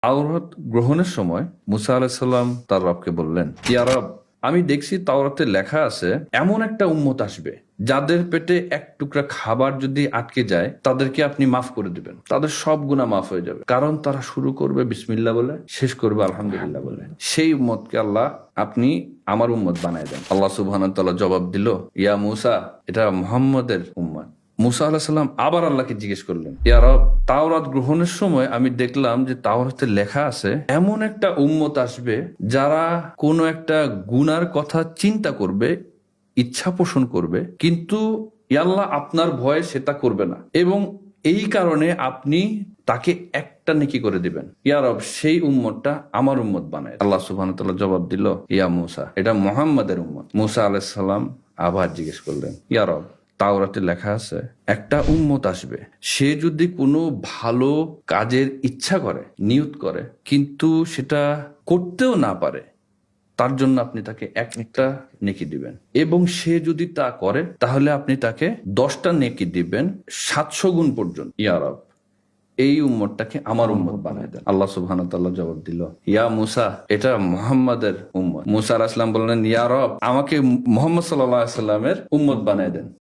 তাওরাত গ্রহণের সময় মুসা আলাইহিস সালাম তার রবকে বললেন, ইয়া রব, আমি দেখছি তাওরাতে লেখা আছে এমন একটা উম্মত আসবে যাদের পেটে এক টুকরা খাবার যদি আটকে যায় তাদেরকে আপনি মাফ করে দিবেন, তাদের সব গুনাহ মাফ হয়ে যাবে, কারণ তারা শুরু করবে বিসমিল্লাহ বলে, শেষ করবে আলহামদুলিল্লাহ বলে। সেই উম্মতকে আল্লাহ আপনি আমার উম্মত বানায় দেন। আল্লাহ সুবহানাহু ওয়া তাআলা জবাব দিল, ইয়া মুসা, এটা মুহাম্মদের উম্মত। মুসা আলাইহিস সালাম আবার আল্লাহকে জিজ্ঞেস করলেন, ইয়া রব, তাওরাত গ্রহণের সময় আমি দেখলাম যে তাওরাতে লেখা আছে এমন একটা উম্মত আসবে যারা কোনো একটা গুনার কথা চিন্তা করবে, ইচ্ছা পোষণ করবে, কিন্তু আল্লাহ আপনার ভয়ে সেটা করবে না, এবং এই কারণে আপনি তাকে একটা নেকি করে দিবেন। ইয়া রব, সেই উম্মতটা আমার উম্মত বানায়। আল্লাহ সুবহানাহু ওয়া তাআলা জবাব দিল, ইয়া মুসা, এটা মুহাম্মাদের উম্মত। মুসা আলাইহিস সালাম আবার জিজ্ঞেস করলেন, ইয়া রব, তাওরাতে লেখা আছে একটা উম্মত আসবে, সে যদি কোনো ভালো কাজের ইচ্ছা করে, নিয়ত করে, কিন্তু সেটা করতেও না পারে, তার জন্য আপনি তাকে একটা নেকি দিবেন, এবং সে যদি তা করে তাহলে আপনি তাকে 10টা নেকি দিবেন 700 গুণ পর্যন্ত। ইয়া রব, এই উম্মতটাকে আমার উম্মত বানায় দেন। আল্লাহ সুবহানাহু ওয়া তাআলা জবাব দিল, ইয়া মুসা, এটা মুহাম্মাদের উম্মত। মুসা আলাইহিস সালাম বললেন, ইয়া রব, আমাকে মুহাম্মদ সাল্লাল্লাহু আলাইহি ওয়াসাল্লামের উম্মত বানায় দেন।